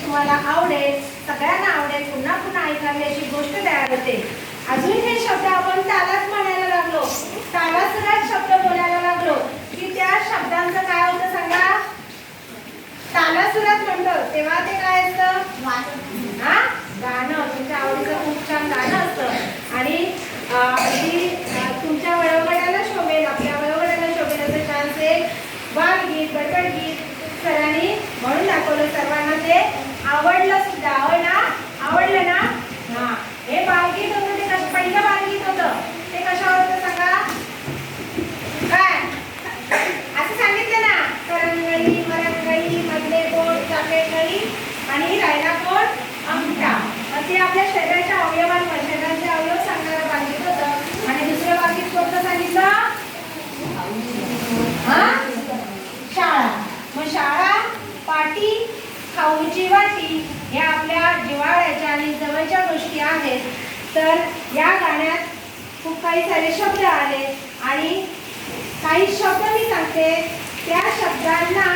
तुम्हाला आवडेल, सगळ्यांना आवडेल, पुन्हा पुन्हा ऐकावी अशी गोष्ट तयार होते। अजून हे शब्द आपण तालात म्हणायला लागलो, तालासुरात शब्द बोलायला लागलो की त्या शब्दांचं काय होतं सांगा? तालासुरात म्हणतो तेव्हा ते काय असतं? गाणं, तुमच्या आवडीचं खूप छान गाणं असतं आणि अगदी तुमच्या वयोगटाला शोभेल, आपल्या वयोगटाला शोभेल असं छानसे बालगीत, बडबडगीत सरांनी म्हणून दाखवलं। सर्वांना ते आवडलं सुद्धा, होय ना? आवडलं ना? हा, हे बालगीत होतं ते पहिलं बालगीत होतं ते कशावर होतं सांगा? काय असं सांगितलं ना? करंगळी मरंगळी मधले बोट चाके गळी आणि राहिला कोण? अंगठा। ते आपल्या शरीराच्या अवयवांवर, शरीराचे अवयव सांगणारं बालगीत होतं। आणि दुसरं बालगीत कोणतं सांगितलं? शाळा। मग शाळा, पाटी, खाऊची वाटी या आपल्या जिव्हाळ्याच्या आणि जवळच्या गोष्टी आहेत। तर या गाण्यात खूप काही सारे शब्द आले आणि काही शब्द मी सांगते, त्या शब्दांना